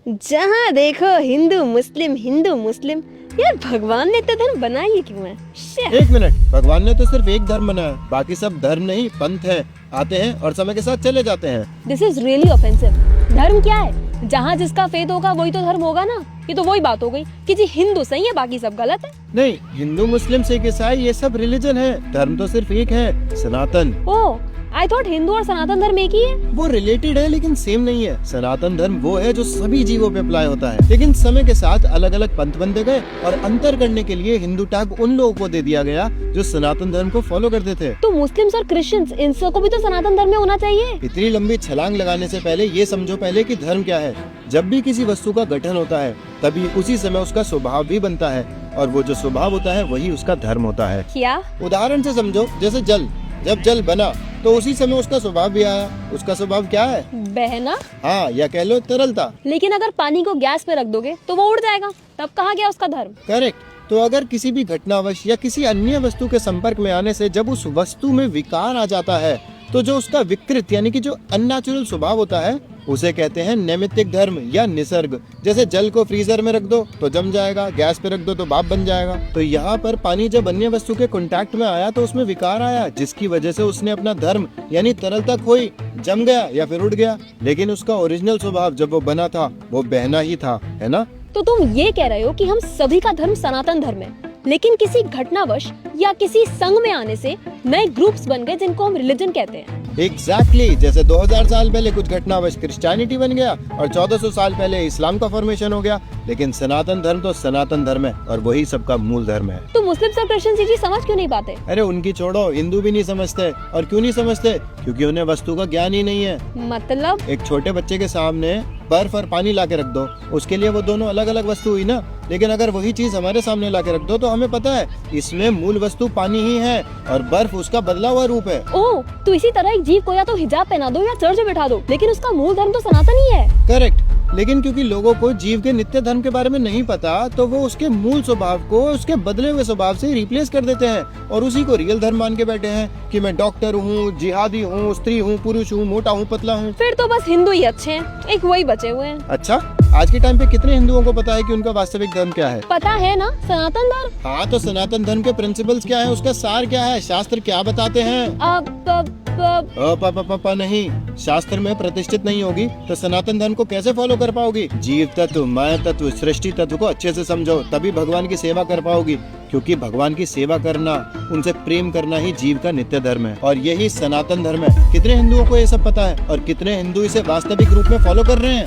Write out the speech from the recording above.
जहाँ देखो हिंदू मुस्लिम। यार भगवान ने तो धर्म बनाई क्यों है? एक मिनट, भगवान ने तो सिर्फ एक धर्म बनाया, बाकी सब धर्म नहीं पंथ है, आते हैं और समय के साथ चले जाते हैं। This is really offensive. धर्म क्या है? जहाँ जिसका फेथ होगा वही तो धर्म होगा ना। ये तो वही बात हो गई कि जी हिंदू सही है बाकी सब गलत है। नहीं, हिंदू मुस्लिम सिख ईसाई ये सब रिलीजन है, धर्म तो सिर्फ एक है, सनातन। ओह, आई थॉट हिंदू और सनातन धर्म एक ही है। वो रिलेटेड है लेकिन सेम नहीं है। सनातन धर्म वो है जो सभी जीवों पे अप्लाई होता है, लेकिन समय के साथ अलग अलग पंथ बनते गए और अंतर करने के लिए हिंदू टैग उन लोगों को दे दिया गया जो सनातन धर्म को फॉलो करते थे। तो मुस्लिम्स और क्रिश्चियंस इन सबको भी तो सनातन धर्म में होना चाहिए। इतनी लंबी छलांग लगाने से पहले ये समझो पहले कि धर्म क्या है। जब भी किसी वस्तु का गठन होता है तभी उसी समय उसका स्वभाव भी बनता है, और वो जो स्वभाव होता है वही उसका धर्म होता है। क्या? उदाहरण से समझो, जैसे जल, जब जल बना तो उसी समय उसका स्वभाव भी आया। उसका स्वभाव क्या है? बहना। हाँ, या कह लो तरलता। लेकिन अगर पानी को गैस पे रख दोगे तो वो उड़ जाएगा, तब कहाँ गया उसका धर्म? करेक्ट। तो अगर किसी भी घटनावश या किसी अन्य वस्तु के संपर्क में आने से जब उस वस्तु में विकार आ जाता है तो जो उसका विकृत यानी कि जो अननेचुरल स्वभाव होता है उसे कहते हैं नैमित्तिक धर्म या निसर्ग। जैसे जल को फ्रीजर में रख दो तो जम जाएगा, गैस पे रख दो तो भाप बन जाएगा। तो यहाँ पर पानी जब अन्य वस्तु के कांटेक्ट में आया तो उसमें विकार आया, जिसकी वजह से उसने अपना धर्म यानी तरलता खोई, जम गया या फिर उड़ गया। लेकिन उसका ओरिजिनल स्वभाव जब वो बना था वो बहना ही था, है ना? तो तुम ये कह रहे हो कि हम सभी का धर्म सनातन धर्म है, लेकिन किसी घटनावश या किसी संघ में आने से नए ग्रुप्स बन गए जिनको हम रिलीजन कहते हैं। एग्जैक्टली। जैसे 2000 साल पहले कुछ घटनावश क्रिश्चियनिटी बन गया और 1400 साल पहले इस्लाम का फॉर्मेशन हो गया, लेकिन सनातन धर्म तो सनातन धर्म है और वही सबका मूल धर्म है। तो मुस्लिम और क्रिश्चियन जी समझ क्यों नहीं पाते? अरे उनकी छोड़ो, हिंदू भी नहीं समझते। और क्यों नहीं समझते? क्योंकि उन्हें वस्तु का ज्ञान ही नहीं है। मतलब? एक छोटे बच्चे के सामने बर्फ और पानी ला के रख दो, उसके लिए वो दोनों अलग अलग वस्तु हुई ना। लेकिन अगर वही चीज हमारे सामने ला के रख दो तो हमें पता है इसमें मूल वस्तु पानी ही है और बर्फ उसका बदला हुआ रूप है। ओह, तो इसी तरह एक जीव को या तो हिजाब पहना दो या चर्च में बैठा दो, लेकिन उसका मूल धर्म तो सनातन ही है। करेक्ट। लेकिन क्योंकि लोगों को जीव के नित्य धर्म के बारे में नहीं पता तो वो उसके मूल स्वभाव को उसके बदले हुए स्वभाव से रिप्लेस कर देते हैं और उसी को रियल धर्म मान के बैठे हैं कि मैं डॉक्टर हूँ, जिहादी हूँ, स्त्री हूँ, पुरुष हूँ, मोटा हूँ, पतला हूँ। फिर तो बस हिंदू ही अच्छे हैं, एक वही बचे हुए हैं। अच्छा, आज के टाइम पे कितने हिंदुओं को पता है कि उनका वास्तविक धर्म क्या है? पता है ना, सनातन धर्म। हाँ, तो सनातन धर्म के प्रिंसिपल्स क्या है, उसका सार क्या है, शास्त्र क्या बताते हैं? नहीं, शास्त्र में प्रतिष्ठित नहीं होगी तो सनातन धर्म को कैसे फॉलो कर पाओगी? जीव तत्व, माया तत्व, सृष्टि तत्व को अच्छे से समझो, तभी भगवान की सेवा कर पाओगी। क्योंकि भगवान की सेवा करना, उनसे प्रेम करना ही जीव का नित्य धर्म है और यही सनातन धर्म है। कितने हिंदुओं को ये सब पता है और कितने हिंदू इसे वास्तविक रूप में फॉलो कर रहे हैं?